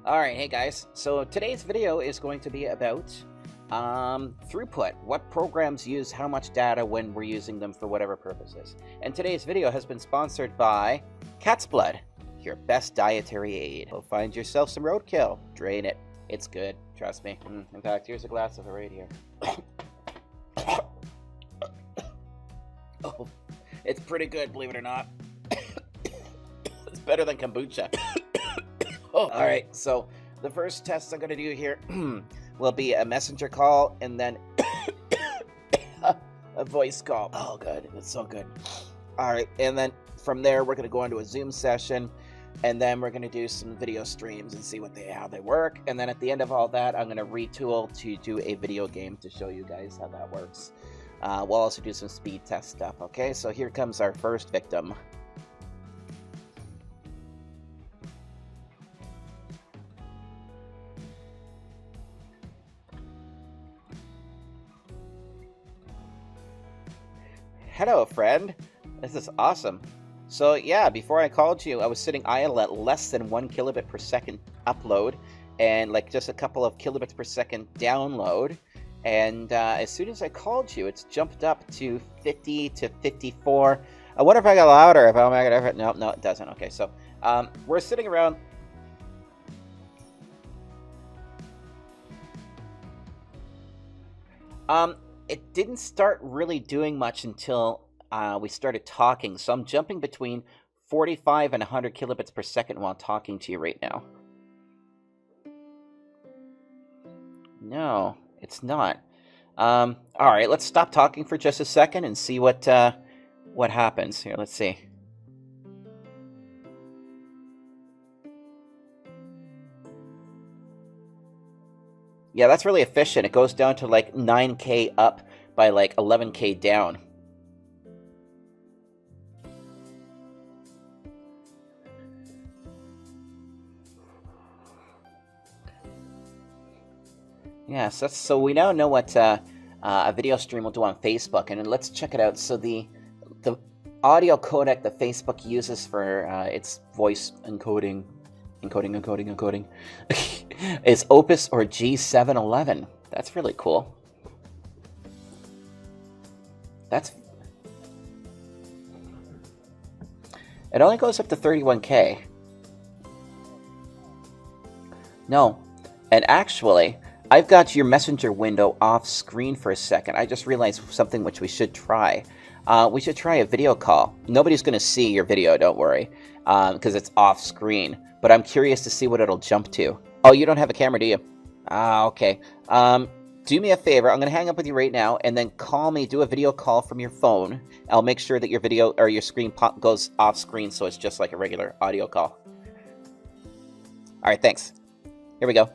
Alright, hey guys. So today's video is going to be about throughput. What programs use how much data when we're using them for whatever purposes. And today's video has been sponsored by Cat's Blood, your best dietary aid. Go find yourself some roadkill. Drain it. It's good. Trust me. In fact, here's a glass of it right here. Oh, it's pretty good, believe it or not. It's better than kombucha. Oh, all right, so the first test I'm going to do here will be a messenger call and then a voice call. Oh, good. It's so good. All right, and then from there, we're going to go on to a Zoom session, and then we're going to do some video streams and see how they work. And then at the end of all that, I'm going to retool to do a video game to show you guys how that works. We'll also do some speed test stuff, okay? So here comes our first victim. Hello, friend. This is awesome. So yeah, before I called you, I was sitting idle at less than 1 kilobit per second upload and like just a couple of kilobits per second download. And as soon as I called you, it's jumped up to 50 to 54. I wonder if I got louder. If I'm gonna, no, it doesn't. Okay, so we're sitting around. It didn't start really doing much until we started talking. So I'm jumping between 45 and 100 kilobits per second while talking to you right now. No, it's not. All right, let's stop talking for just a second and see what happens. Here, let's see. Yeah, that's really efficient. It goes down to like 9K up by like 11K down. Yes, so we now know what a video stream will do on Facebook, and let's check it out. So the audio codec that Facebook uses for its voice encoding is Opus or G711. That's really cool. It only goes up to 31K. No, and actually, I've got your messenger window off screen for a second. I just realized something which we should try. We should try a video call. Nobody's going to see your video, don't worry, because it's off screen. But I'm curious to see what it'll jump to. Oh, you don't have a camera, do you? Ah, okay. Do me a favor. I'm going to hang up with you right now, and then call me. Do a video call from your phone. I'll make sure that your video or your screen goes off screen, so it's just like a regular audio call. All right, thanks. Here we go.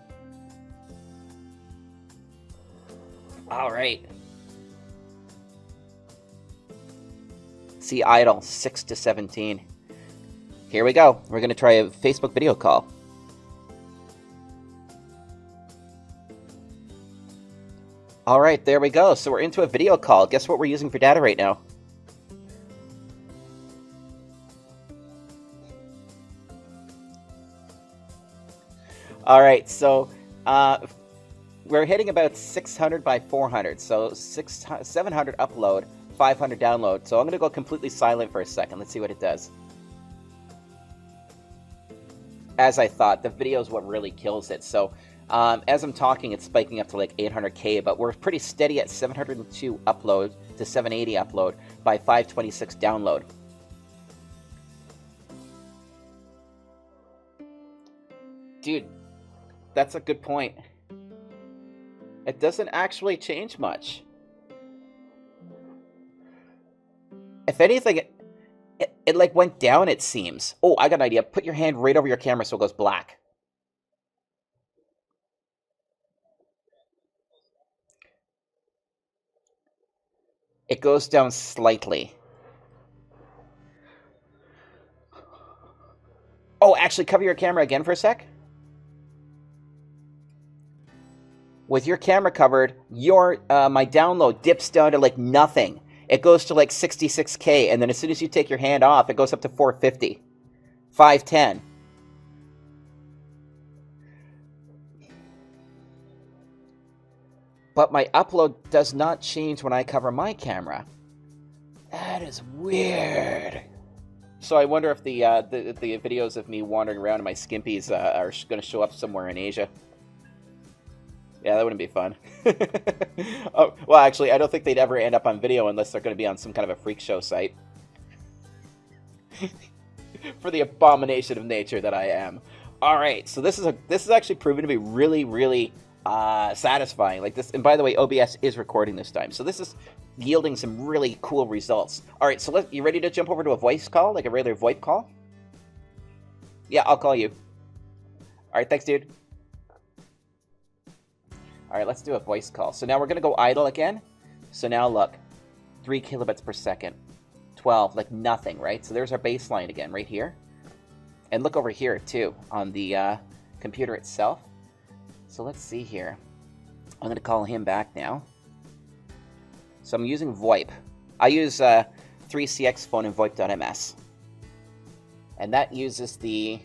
All right. See idle 6 to 17. Here we go. We're going to try a Facebook video call. All right, there we go. So we're into a video call. Guess what we're using for data right now? All right, so we're hitting about 600 by 400. So 700 upload, 500 download. So I'm going to go completely silent for a second. Let's see what it does. As I thought, the video is what really kills it. So as I'm talking, it's spiking up to like 800K, but we're pretty steady at 702 upload to 780 upload by 526 download. Dude, that's a good point. It doesn't actually change much. If anything, it like went down, it seems. Oh, I got an idea. Put your hand right over your camera so it goes black. It goes down slightly. Oh, actually, cover your camera again for a sec. With your camera covered, my download dips down to like nothing. It goes to like 66K, and then as soon as you take your hand off, it goes up to 450. 510. but my upload does not change when I cover my camera. That is weird. So I wonder if the videos of me wandering around in my skimpies are going to show up somewhere in Asia. Yeah, that wouldn't be fun. Oh, well, actually, I don't think they'd ever end up on video unless they're going to be on some kind of a freak show site. For the abomination of nature that I am. All right, so this is actually proven to be really, really satisfying. Like this, and by the way, OBS is recording this time, so this is yielding some really cool results. All right, so you ready to jump over to a voice call, like a regular VoIP call? Yeah, I'll call you. All right, thanks, dude. All right, let's do a voice call. So now we're gonna go idle again. So now look, 3 kilobits per second, 12, like nothing, right? So there's our baseline again, right here. And look over here too on the computer itself. So let's see here. I'm gonna call him back now. So I'm using VoIP. I use 3CX phone and VoIP.ms. And that uses the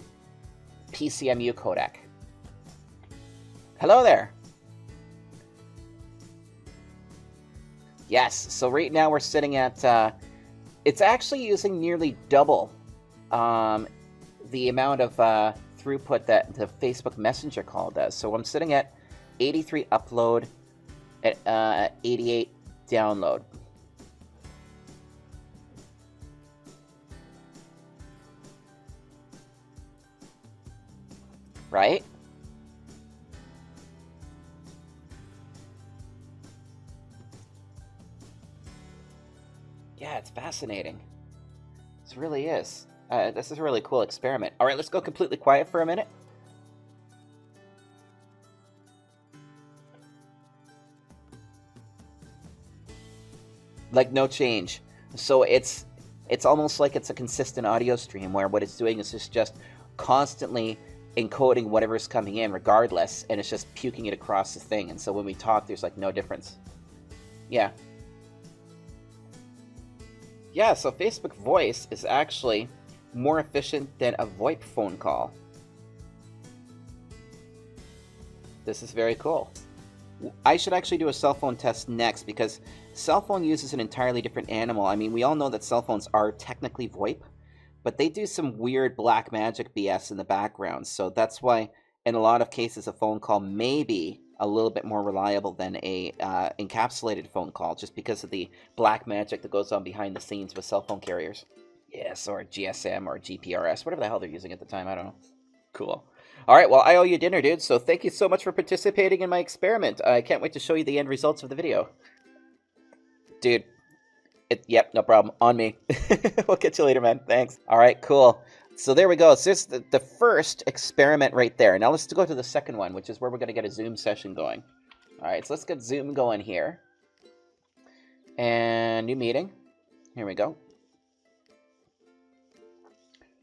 PCMU codec. Hello there. Yes, so right now we're sitting at, it's actually using nearly double the amount of throughput that the Facebook Messenger call does. So I'm sitting at 83 upload, at 88 download. Right? Yeah, it's fascinating. This really is. This is a really cool experiment. All right, let's go completely quiet for a minute. Like no change. So it's almost like it's a consistent audio stream where what it's doing is just constantly encoding whatever's coming in regardless, and it's just puking it across the thing. And so when we talk, there's like no difference. Yeah. Yeah, so Facebook Voice is actually more efficient than a VoIP phone call. This is very cool. I should actually do a cell phone test next because cell phone uses an entirely different animal. I mean, we all know that cell phones are technically VoIP, but they do some weird black magic BS in the background. So that's why in a lot of cases a phone call may be a little bit more reliable than a encapsulated phone call, just because of the black magic that goes on behind the scenes with cell phone carriers. Yes, or GSM or GPRS, whatever the hell they're using at the time, I don't know. Cool. All right, well, I owe you dinner, dude, so thank you so much for participating in my experiment. I can't wait to show you the end results of the video. Dude, yep, no problem. On me. We'll catch you later, man. Thanks. All right, cool. So there we go. So this is the first experiment right there. Now let's go to the second one, which is where we're going to get a Zoom session going. All right, so let's get Zoom going here. And new meeting. Here we go.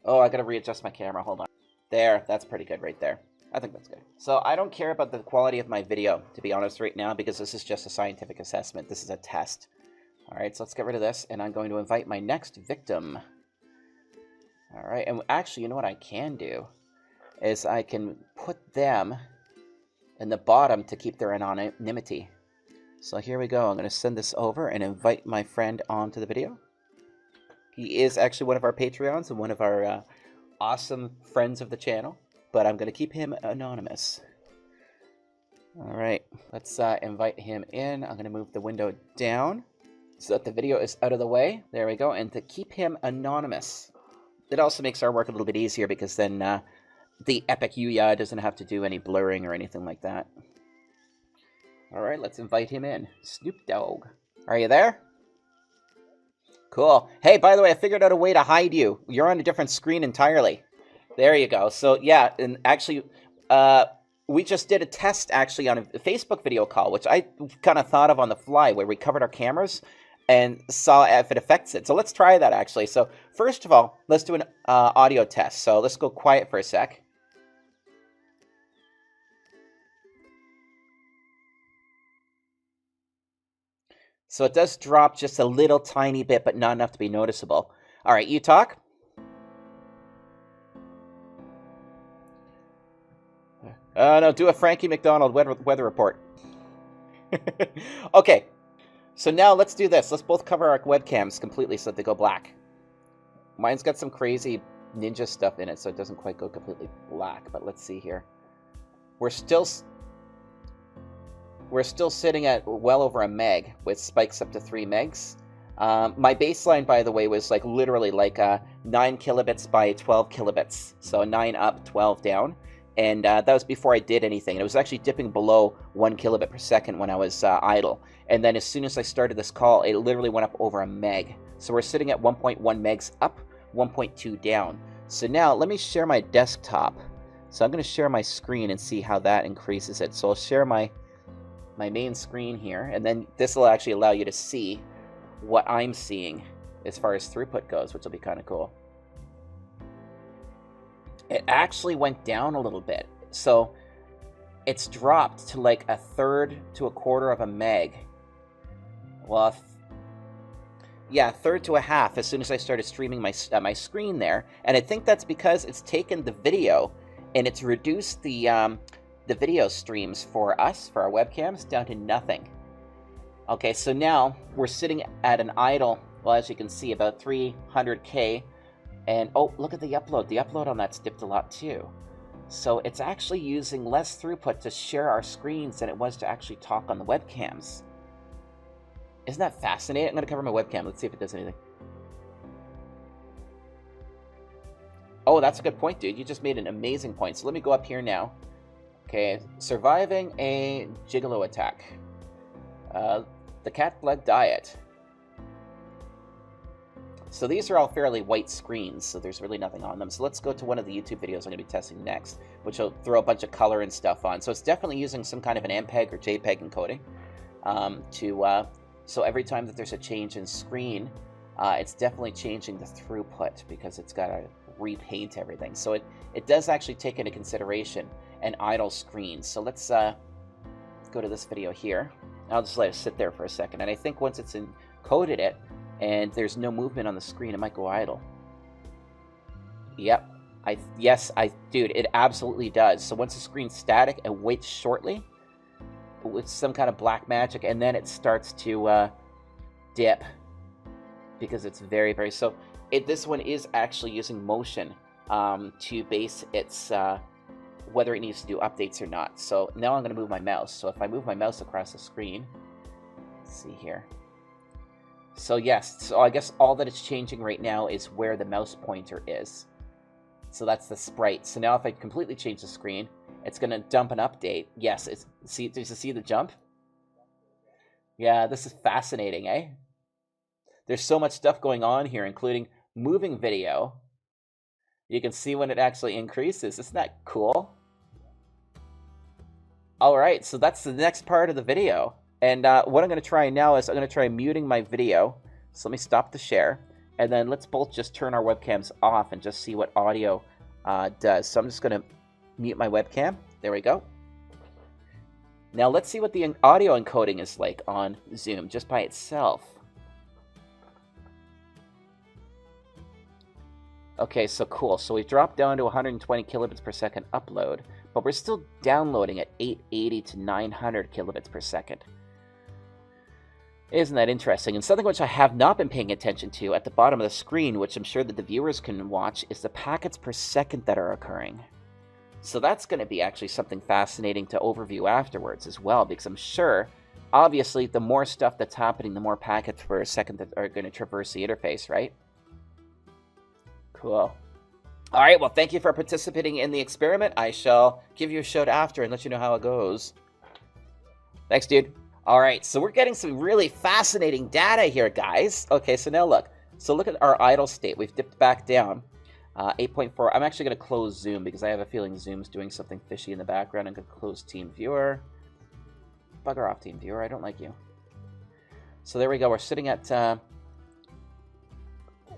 Oh, I got to readjust my camera. Hold on. There, that's pretty good right there. I think that's good. So I don't care about the quality of my video, to be honest, right now, because this is just a scientific assessment. This is a test. All right, so let's get rid of this, and I'm going to invite my next victim. All right, and actually, you know what I can do? Is I can put them in the bottom to keep their anonymity. So here we go. I'm going to send this over and invite my friend onto the video. He is actually one of our Patreons and one of our awesome friends of the channel, but I'm going to keep him anonymous. All right, let's invite him in. I'm going to move the window down so that the video is out of the way. There we go. And to keep him anonymous, it also makes our work a little bit easier because then the Epic Yuya doesn't have to do any blurring or anything like that. All right, let's invite him in. Snoop Dogg. Are you there? Cool. Hey, by the way, I figured out a way to hide you. You're on a different screen entirely. There you go. So, yeah, and actually, we just did a test, actually, on a Facebook video call, which I kind of thought of on the fly, where we covered our cameras and saw if it affects it. So let's try that, actually. So, first of all, let's do an audio test. So let's go quiet for a sec. So it does drop just a little tiny bit, but not enough to be noticeable. All right, you talk. No, do a Frankie McDonald weather report. Okay, so now let's do this. Let's both cover our webcams completely so that they go black. Mine's got some crazy ninja stuff in it, so it doesn't quite go completely black, but let's see here. We're still sitting at well over a meg with spikes up to 3 megs. My baseline, by the way, was like literally like 9 kilobits by 12 kilobits. So 9 up, 12 down. And that was before I did anything. And it was actually dipping below 1 kilobit per second when I was idle. And then as soon as I started this call, it literally went up over a meg. So we're sitting at 1.1 megs up, 1.2 down. So now let me share my desktop. So I'm going to share my screen and see how that increases it. So I'll share my main screen here. And then this will actually allow you to see what I'm seeing as far as throughput goes, which will be kind of cool. It actually went down a little bit. So it's dropped to like 1/3 to 1/4 of a meg. Well, yeah, 1/3 to 1/2 as soon as I started streaming my screen there. And I think that's because it's taken the video and it's reduced the video streams for us, for our webcams, down to nothing. Okay, so now we're sitting at an idle, well, as you can see, about 300K. And oh, look at the upload. The upload on that's dipped a lot too. So it's actually using less throughput to share our screens than it was to actually talk on the webcams. Isn't that fascinating? I'm going to cover my webcam. Let's see if it does anything. Oh, that's a good point, dude. You just made an amazing point. So let me go up here now. Okay, surviving a gigolo attack. The cat blood diet. So these are all fairly white screens, so there's really nothing on them. So let's go to one of the YouTube videos I'm going to be testing next, which will throw a bunch of color and stuff on. So it's definitely using some kind of an MPEG or JPEG encoding so every time that there's a change in screen, it's definitely changing the throughput because it's got to repaint everything. So it does actually take into consideration an idle screen. So let's go to this video here. I'll just let it sit there for a second. And I think once it's encoded it and there's no movement on the screen, it might go idle. Yep. Dude, it absolutely does. So once the screen's static, it waits shortly with some kind of black magic, and then it starts to dip because it's very, very... So this one is actually using motion to base its... whether it needs to do updates or not. So now I'm going to move my mouse. So if I move my mouse across the screen, let's see here. So yes, so I guess all that it's changing right now is where the mouse pointer is. So that's the sprite. So now if I completely change the screen, it's going to dump an update. Yes, did you see the jump? Yeah, this is fascinating, eh? There's so much stuff going on here, including moving video. You can see when it actually increases. Isn't that cool? All right, so that's the next part of the video. And what I'm going to try now is I'm going to try muting my video. So let me stop the share. And then let's both just turn our webcams off and just see what audio does. So I'm just going to mute my webcam. There we go. Now let's see what the audio encoding is like on Zoom just by itself. Okay, so cool. So we've dropped down to 120 kilobits per second upload, but we're still downloading at 880 to 900 kilobits per second. Isn't that interesting? And something which I have not been paying attention to at the bottom of the screen, which I'm sure that the viewers can watch, is the packets per second that are occurring. So that's going to be actually something fascinating to overview afterwards as well, because I'm sure, obviously, the more stuff that's happening, the more packets per second that are going to traverse the interface, right? Cool. All right, well, thank you for participating in the experiment. I shall give you a shout after and let you know how it goes. Thanks, dude. All right, so we're getting some really fascinating data here, guys. Okay, so now look. So look at our idle state. We've dipped back down. 8.4. I'm actually going to close Zoom because I have a feeling Zoom's doing something fishy in the background. I'm going to close Team Viewer. Bugger off, Team Viewer. I don't like you. So there we go. We're sitting at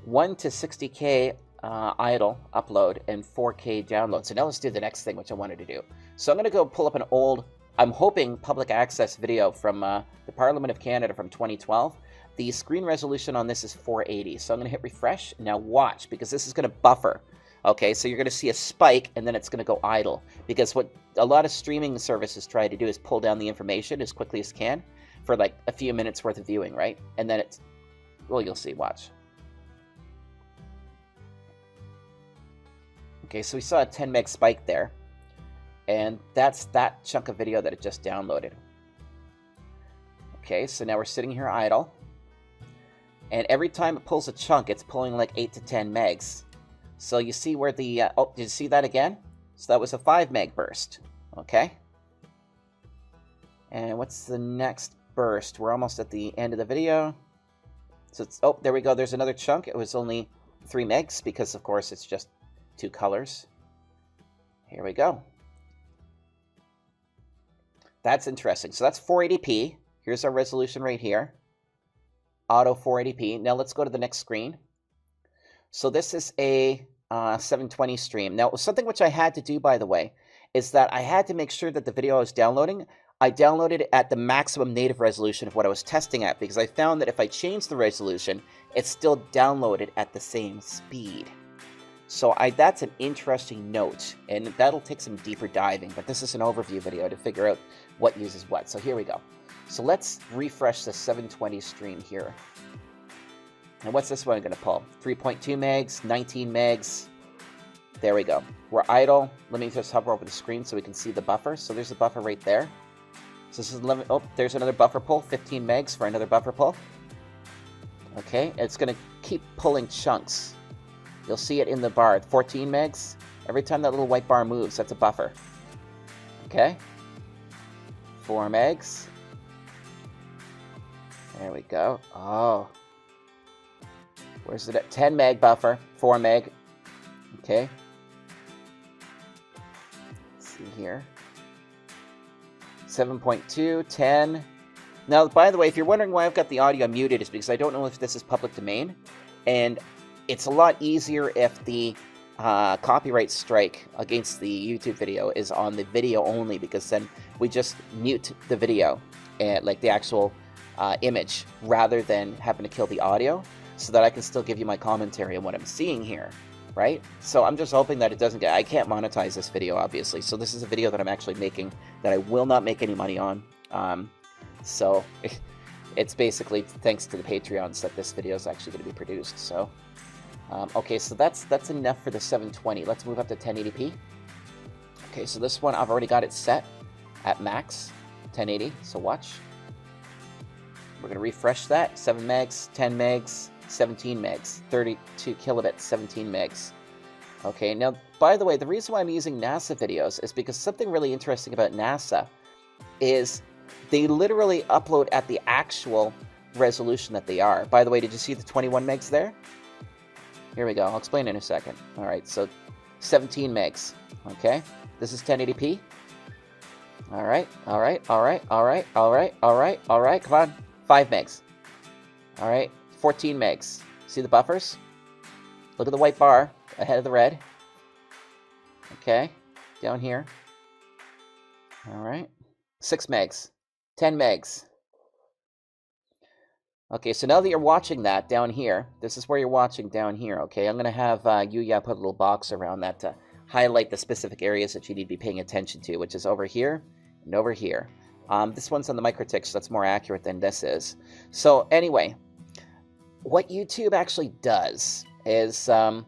1 to 60K idle upload and 4K download. So now let's do the next thing, which I wanted to do. So I'm going to go pull up an old, I'm hoping, public access video from the Parliament of Canada from 2012. The screen resolution on this is 480. So I'm going to hit refresh. Now watch, because this is going to buffer. Okay, so you're going to see a spike, and then it's going to go idle. Because what a lot of streaming services try to do is pull down the information as quickly as can for like a few minutes worth of viewing, right? And then it's, well, you'll see, watch. Okay, so we saw a 10 meg spike there. And that's that chunk of video that it just downloaded. Okay, so now we're sitting here idle. And every time it pulls a chunk, it's pulling like 8 to 10 megs. So you see where the, oh, did you see that again? So that was a 5 meg burst, okay? And what's the next burst? We're almost at the end of the video. So it's, oh, there we go, there's another chunk. It was only 3 megs because, of course, it's just 2 colors. Here we go. That's interesting. So that's 480p. Here's our resolution right here. Auto 480p. Now let's go to the next screen. So this is a 720 stream. Now, something which I had to do, by the way, is that I had to make sure that the video I was downloading, I downloaded it at the maximum native resolution of what I was testing at, because I found that if I changed the resolution, it still downloaded at the same speed. So that's an interesting note, and that'll take some deeper diving, but this is an overview video to figure out what uses what. So here we go. So let's refresh the 720 stream here. And what's this one going to pull? 3.2 megs, 19 megs. There we go. We're idle. Let me just hover over the screen so we can see the buffer. So there's a buffer right there. So this is 11. Oh, there's another buffer pull. 15 megs for another buffer pull. Okay, it's going to keep pulling chunks. You'll see it in the bar. 14 megs. Every time that little white bar moves, that's a buffer. Okay. 4 megs. There we go. Oh. Where's it at? 10 meg buffer, 4 meg. Okay. Let's see here. 7.2, 10. Now, by the way, if you're wondering why I've got the audio muted, it's because I don't know if this is public domain. And it's a lot easier if the copyright strike against the YouTube video is on the video only, because then we just mute the video, and like the actual image, rather than having to kill the audio, so that I can still give you my commentary on what I'm seeing here, right? So I'm just hoping that it doesn't get... I can't monetize this video, obviously. So this is a video that I'm actually making that I will not make any money on. So it's basically thanks to the Patreons that this video is actually going to be produced. So, okay, so that's enough for the 720. Let's move up to 1080p. Okay, so this one, I've already got it set at max, 1080. So watch. We're going to refresh that. 7 megs, 10 megs, 17 megs, 32 kilobits, 17 megs. Okay, now, by the way, the reason why I'm using NASA videos is because something really interesting about NASA is they literally upload at the actual resolution that they are. By the way, did you see the 21 megs there? Here we go. I'll explain in a second. All right, so 17 megs. Okay, this is 1080p. All right, all right, all right, all right, all right, all right, all right. Come on, 5 megs. All right, 14 megs. See the buffers? Look at the white bar ahead of the red. Okay, down here. All right, 6 megs, 10 megs. Okay, so now that you're watching that down here, this is where you're watching down here, okay? I'm going to have Yuya put a little box around that to highlight the specific areas that you need to be paying attention to, which is over here and over here. This one's on the MikroTik, so that's more accurate than this is. So anyway, what YouTube actually does is, what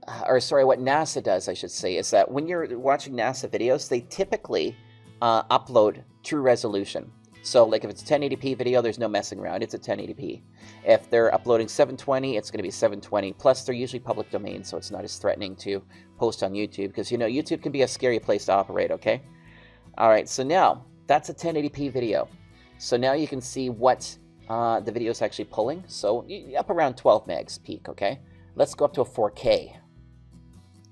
NASA does, I should say, is that when you're watching NASA videos, they typically upload true resolution. So, like, if it's a 1080p video, there's no messing around. It's a 1080p. If they're uploading 720, it's going to be 720. Plus, they're usually public domain, so it's not as threatening to post on YouTube. Because, you know, YouTube can be a scary place to operate, okay? All right, so now, that's a 1080p video. So now you can see what the video is actually pulling. So, up around 12 megs peak, okay? Let's go up to a 4K.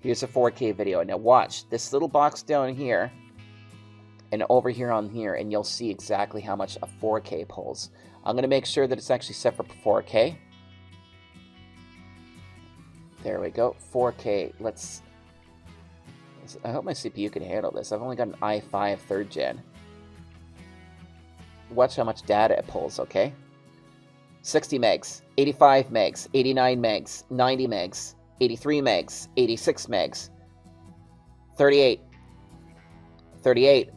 Here's a 4K video. Now, watch. This little box down here and over here on here, and you'll see exactly how much a 4K pulls. I'm going to make sure that it's actually set for 4K. There we go, 4K. Let's... I hope my CPU can handle this. I've only got an i5 3rd gen. Watch how much data it pulls, okay? 60 megs, 85 megs, 89 megs, 90 megs, 83 megs, 86 megs, 38, 38,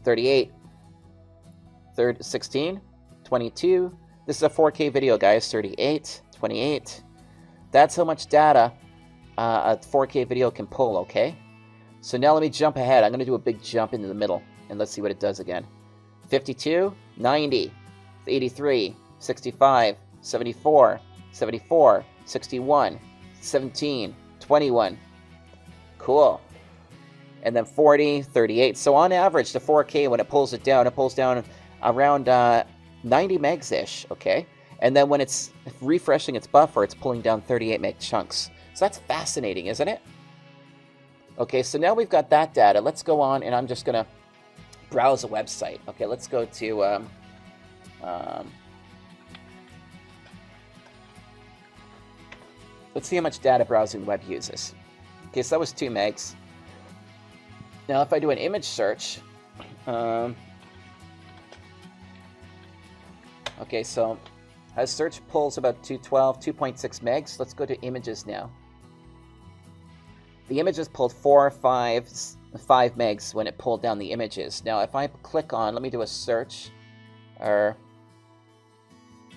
38, 16, 22. This is a 4K video, guys. 38, 28. That's how much data a 4K video can pull, okay? So now let me jump ahead. I'm going to do a big jump into the middle, and let's see what it does again. 52, 90, 83, 65, 74, 74, 61, 17, 21. Cool. And then 40, 38. So on average, the 4K, when it pulls down around 90 megs-ish, okay? And then when it's refreshing its buffer, it's pulling down 38 meg chunks. So that's fascinating, isn't it? Okay, so now we've got that data. Let's go on, and I'm just going to browse a website. Okay, let's go to... let's see how much data browsing web uses. Okay, so that was 2 megs. Now, if I do an image search... okay, so a search pulls about 2.6 megs. Let's go to images now. The images pulled 4 or 5 megs when it pulled down the images. Now, if I click on, let me do a search, or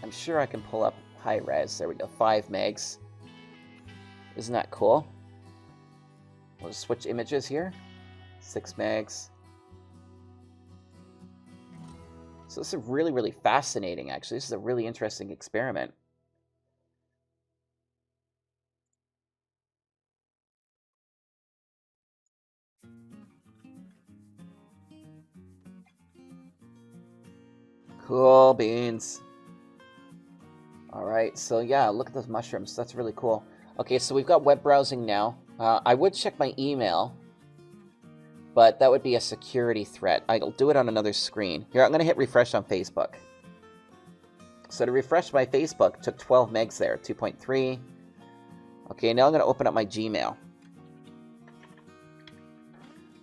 I'm sure I can pull up high res. There we go, 5 megs. Isn't that cool? We'll just switch images here. 6 megs. So this is really, really fascinating, actually. This is a really interesting experiment. Cool beans. All right, so yeah, look at those mushrooms. That's really cool. Okay, so we've got web browsing now. I would check my email, but that would be a security threat. I'll do it on another screen. Here, I'm going to hit refresh on Facebook. So to refresh my Facebook, took 12 megs there, 2.3. Okay, now I'm going to open up my Gmail.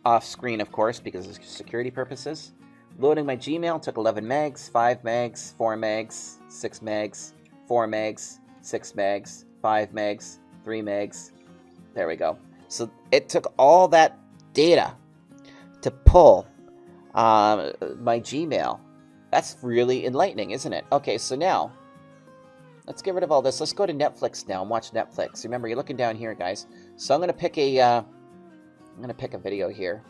Off screen, of course, because of security purposes. Loading my Gmail took 11 megs, 5 megs, 4 megs, 6 megs, 4 megs, 6 megs, 5 megs, 3 megs. There we go. So it took all that data to pull my Gmail. That's really enlightening, isn't it? Okay, so now, let's get rid of all this. Let's go to Netflix now and watch Netflix. Remember, you're looking down here, guys. So I'm going to pick a video here.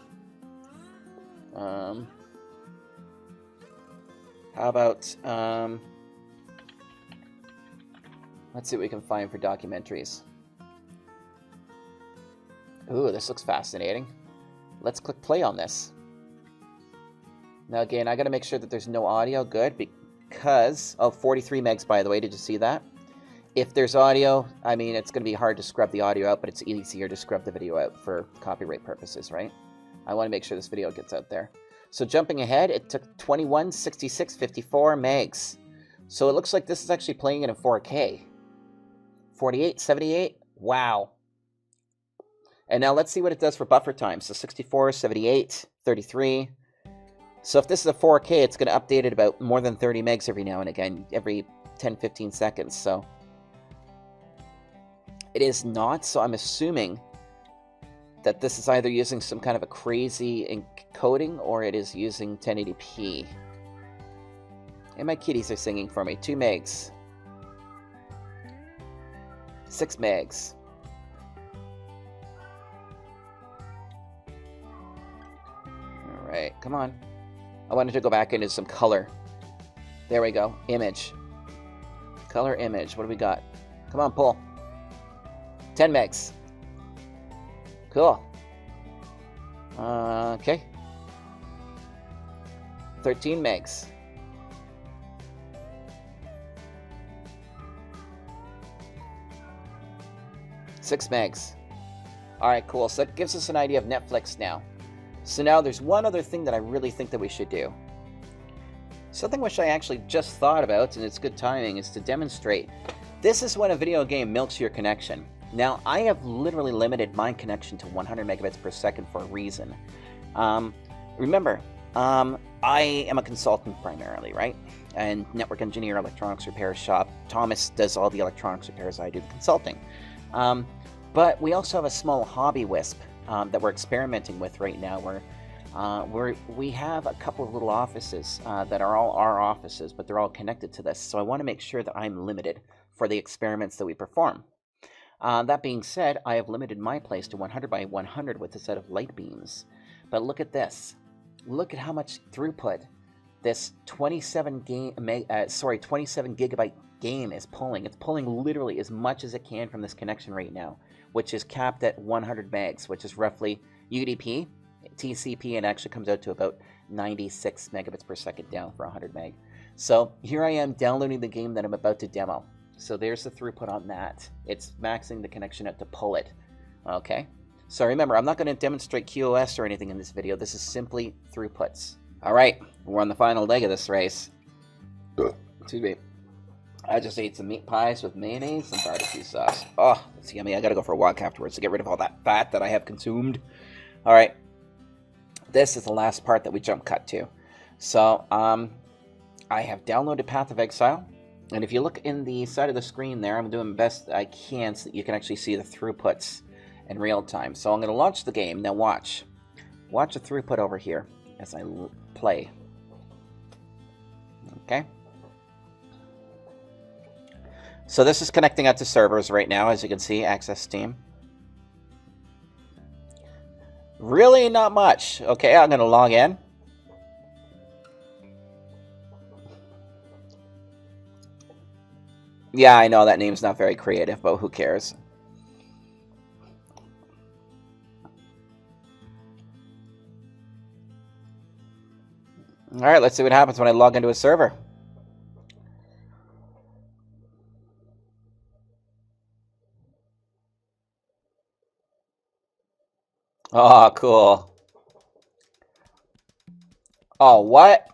How about, let's see what we can find for documentaries. Ooh, this looks fascinating. Let's click play on this. Now again, I gotta make sure that there's no audio. Good, because... Oh, 43 megs, by the way. Did you see that? If there's audio, I mean, it's gonna be hard to scrub the audio out, but it's easier to scrub the video out for copyright purposes, right? I want to make sure this video gets out there. So jumping ahead, it took 21, 66, 54 megs. So it looks like this is actually playing it in 4K. 48, 78, wow. And now let's see what it does for buffer time. So 64, 78, 33. So if this is a 4K, it's going to update it about more than 30 megs every now and again, every 10, 15 seconds. So it is not, so I'm assuming that this is either using some kind of a crazy encoding or it is using 1080p. And my kitties are singing for me. 2 megs. 6 megs. Alright, come on. I wanted to go back into some color. There we go. Image. Color image. What do we got? Come on, pull. 10 megs. Cool. Okay. 13 megs. Six megs. Alright, cool. So that gives us an idea of Netflix now. So now there's one other thing that I really think that we should do. Something which I actually just thought about, and it's good timing, is to demonstrate. This is when a video game milks your connection. Now, I have literally limited my connection to 100 megabits per second for a reason. Remember, I am a consultant primarily, right? And network engineer, electronics repair shop. Thomas does all the electronics repairs. I do the consulting. But we also have a small hobby wisp that we're experimenting with right now. We have a couple of little offices that are all our offices, but they're all connected to this. So I want to make sure that I'm limited for the experiments that we perform. That being said, I have limited my place to 100 by 100 with a set of light beams. But look at this. Look at how much throughput this 27 gigabyte game is pulling. It's pulling literally as much as it can from this connection right now, which is capped at 100 megs, which is roughly UDP, TCP, and actually comes out to about 96 megabits per second down for 100 meg. So here I am downloading the game that I'm about to demo. So there's the throughput on that. It's maxing the connection out to pull it. Okay. So remember, I'm not going to demonstrate QoS or anything in this video. This is simply throughputs. All right, we're on the final leg of this race. Excuse me. I just ate some meat pies with mayonnaise and barbecue sauce. Oh, that's yummy. I got to go for a walk afterwards to get rid of all that fat that I have consumed. All right. This is the last part that we jump cut to. So, I have downloaded Path of Exile. And if you look in the side of the screen there, I'm doing the best I can so that you can actually see the throughputs in real time. So I'm going to launch the game. Now watch. Watch the throughput over here as I play. Okay. So this is connecting out to servers right now, as you can see, Access Steam. Really not much. Okay, I'm going to log in. Yeah, I know that name's not very creative, but who cares? Alright, let's see what happens when I log into a server. Oh, cool. Oh, what?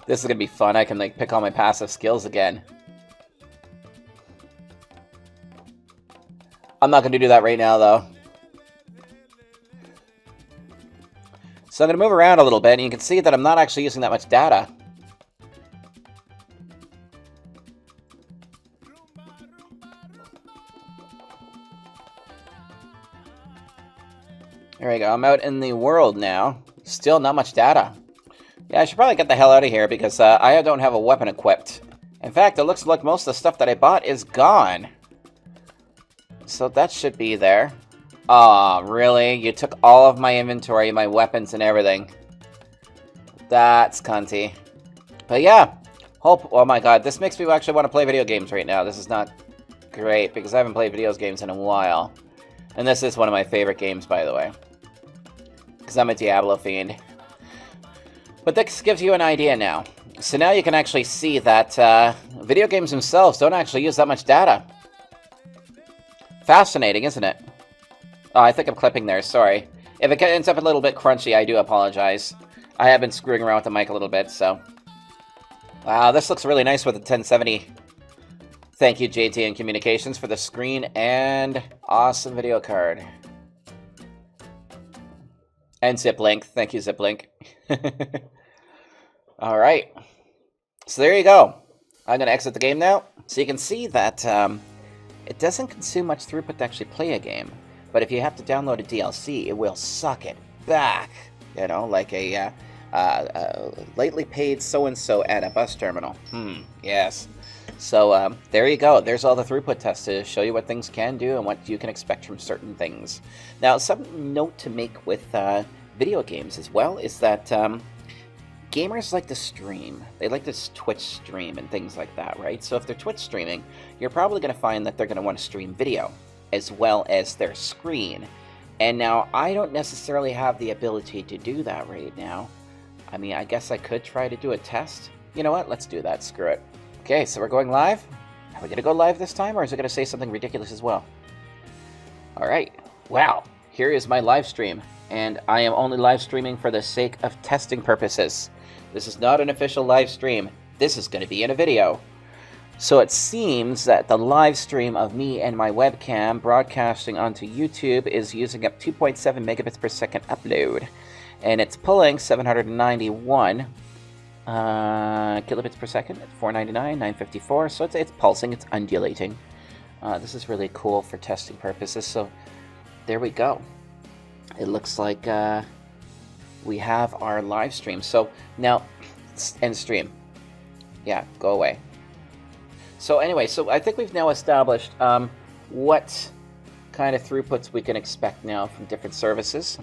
This is gonna be fun. I can like pick all my passive skills again. I'm not gonna do that right now though. So I'm gonna move around a little bit and you can see that I'm not actually using that much data. There we go. I'm out in the world now. Still not much data. Yeah, I should probably get the hell out of here because I don't have a weapon equipped. In fact, it looks like most of the stuff that I bought is gone. So that should be there. Aw, really? You took all of my inventory, my weapons and everything. That's cunty. But yeah. Oh my god, this makes me actually want to play video games right now. This is not great because I haven't played video games in a while. And this is one of my favorite games, by the way. Because I'm a Diablo fiend. But this gives you an idea now. So now you can actually see that video games themselves don't actually use that much data. Fascinating, isn't it? Oh, I think I'm clipping there, sorry. If it ends up a little bit crunchy, I do apologize. I have been screwing around with the mic a little bit, so... Wow, this looks really nice with the 1070. Thank you, JTN Communications, for the screen and awesome video card. And ZipLink. Thank you, ZipLink. Alright. So there you go. I'm going to exit the game now. So you can see that it doesn't consume much throughput to actually play a game. But if you have to download a DLC, it will suck it back. You know, like a lately paid so-and-so at a bus terminal. Yes. So there you go. There's all the throughput tests to show you what things can do and what you can expect from certain things. Now, some note to make with video games as well is that gamers like to stream. They like to Twitch stream and things like that, right? So if they're Twitch streaming, you're probably going to find that they're going to want to stream video as well as their screen. And now, I don't necessarily have the ability to do that right now. I mean, I guess I could try to do a test. You know what? Let's do that. Screw it. Okay, so we're going live. Are we going to go live this time, or is it going to say something ridiculous as well? Alright. Wow. Here is my live stream. And I am only live streaming for the sake of testing purposes. This is not an official live stream. This is going to be in a video. So it seems that the live stream of me and my webcam broadcasting onto YouTube is using up 2.7 megabits per second upload. And it's pulling 791 kilobits per second at 499, 954. So it's pulsing, it's undulating. This is really cool for testing purposes. So there we go. It looks like we have our live stream. So now, end stream. Yeah, go away. So anyway, so I think we've now established what kind of throughputs we can expect now from different services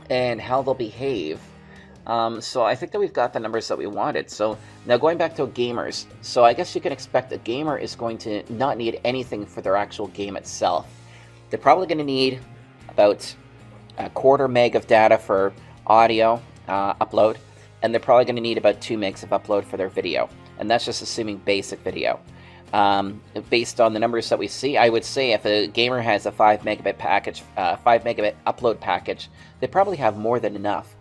and how they'll behave. So I think that we've got the numbers that we wanted. So now going back to gamers, so I guess you can expect a gamer is going to not need anything for their actual game itself. They're probably going to need about a quarter meg of data for audio upload, and they're probably going to need about 2 megs of upload for their video. And that's just assuming basic video. Based on the numbers that we see, I would say if a gamer has a 5 megabit package, 5 megabit upload package, they probably have more than enough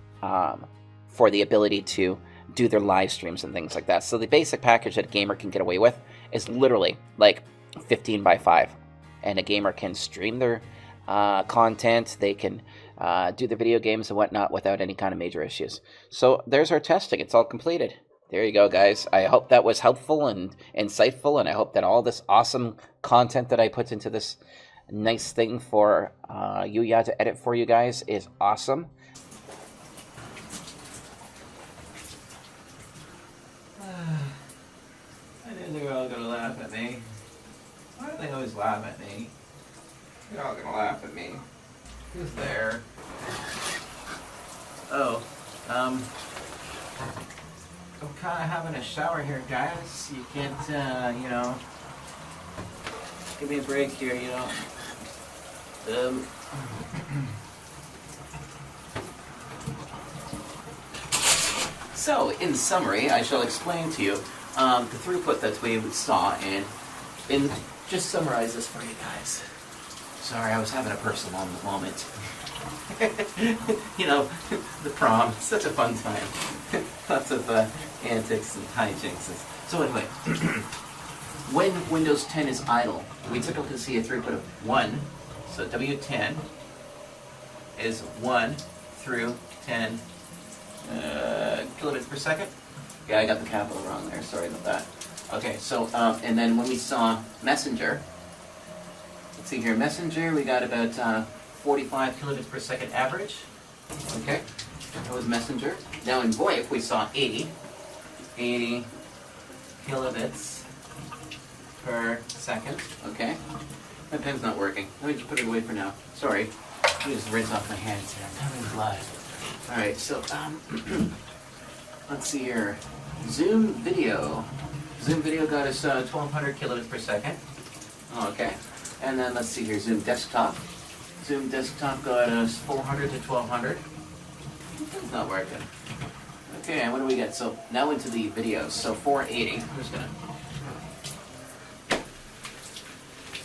for the ability to do their live streams and things like that. So the basic package that a gamer can get away with is literally like 15 by 5. And a gamer can stream their content, they can do their video games and whatnot without any kind of major issues. So there's our testing. It's all completed. There you go, guys. I hope that was helpful and insightful, and I hope that all this awesome content that I put into this nice thing for Yuya to edit for you guys is awesome. I knew they were all gonna laugh at me. Why do they always laugh at me? They're all gonna laugh at me. Who's there? Oh, I'm kind of having a shower here, guys. You can't, you know, give me a break here, you know. So, in summary, I shall explain to you the throughput that we saw and just summarize this for you guys. Sorry, I was having a personal moment. You know, the prom, such a fun time. Lots of antics and hijinks. So anyway, when Windows 10 is idle, we typically see a throughput of 1. So W10 is 1 through 10 kilobits per second. Yeah, I got the capital wrong there. Sorry about that. Okay, so, and then when we saw Messenger, let's see here, Messenger, we got about 45 kilobits per second average. Okay, that was Messenger. Now in VoIP, we saw 80 kilobits per second. Okay, my pen's not working. Let me just put it away for now. Sorry, let me just rinse off my hands here. I'm having blood. All right, so let's see here. Zoom video. Zoom video got us 1200 kilobits per second. Okay, and then let's see here. Zoom desktop. Zoom desktop got us 400 to 1200. It's not working. Okay, and what do we get? So now into the videos. So 480. I'm just gonna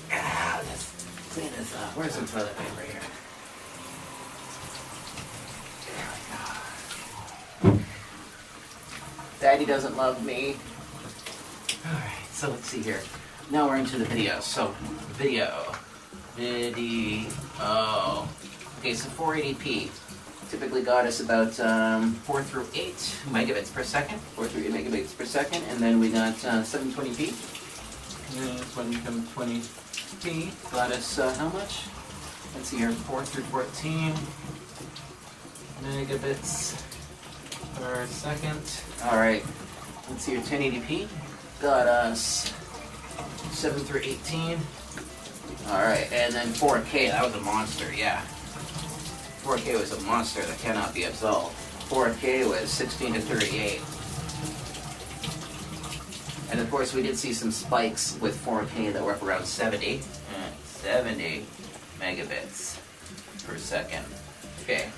let's clean this up. Where's the toilet paper here? There we go. Daddy doesn't love me. All right. So let's see here. Now we're into the videos. So video. Okay, so 480p typically got us about 4 through 8 megabits per second. 4 through 8 megabits per second, and then we got 720p. 720p got us how much? Let's see here, 4 through 14 megabits per second. All right, let's see here, 1080p got us 7 through 18. Alright, and then 4K, that was a monster, yeah. 4K was a monster that cannot be absolved. 4K was 16 to 38. And of course we did see some spikes with 4K that were up around 70. 70 megabits per second. Okay.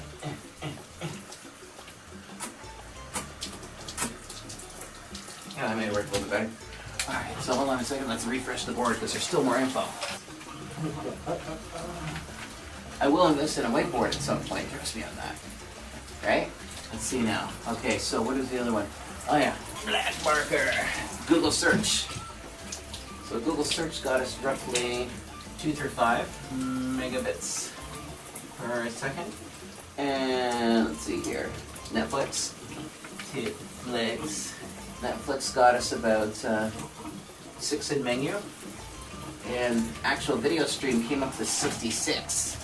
Yeah, that made it work a little bit better. Alright, so hold on a second, let's refresh the board because there's still more info. I will invest in a whiteboard at some point, trust me on that. Right? Let's see now. Okay, so what is the other one? Oh yeah, black marker. Google search. So Google search got us roughly 2 through 5 megabits per second. And let's see here. Netflix. Netflix. Netflix got us about 6 in menu. And actual video stream came up to 66.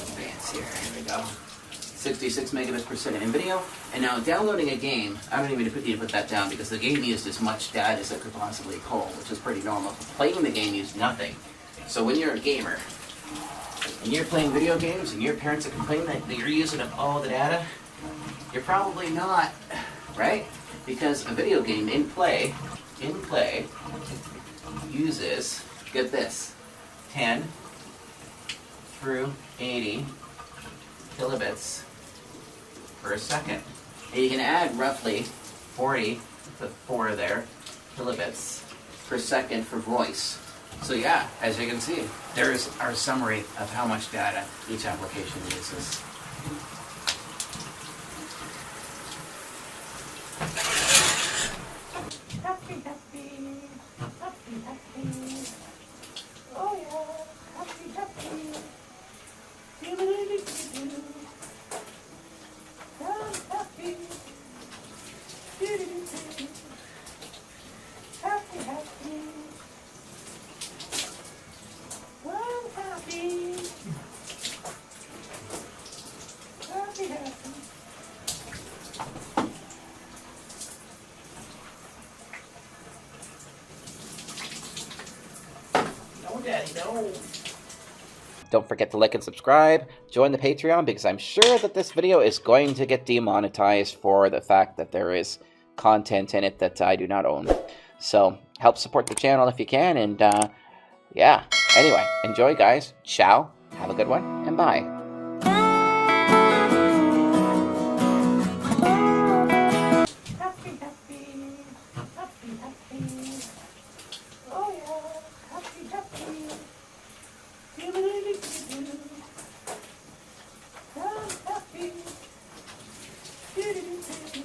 Advance here, we go. 66 megabits per second in video. And now downloading a game, I don't even need to put that down because the game used as much data as it could possibly hold, which is pretty normal. Playing the game used nothing. So when you're a gamer, and you're playing video games and your parents are complaining that you're using up all the data, you're probably not, right? Because a video game in play uses, get this, 10 through 80 kilobits per second. And you can add roughly 40 to 4 there, kilobits per second for voice. So yeah, as you can see, there's our summary of how much data each application uses. Happy, happy, happy, happy. Oh yeah, happy, happy. Do-do-do-do-do. I'm happy. Do-do-do-do. Happy, happy. I'm happy. Happy, happy. No, Daddy, no. Don't forget to like and subscribe. Join the Patreon because I'm sure that this video is going to get demonetized for the fact that there is content in it that I do not own. So help support the channel if you can. And yeah, anyway, enjoy guys. Ciao. Have a good one and bye. Happy, happy, happy, happy. Oh yeah, happy, happy. Do-do-do-do-do. I'm happy. Do-do-do-do.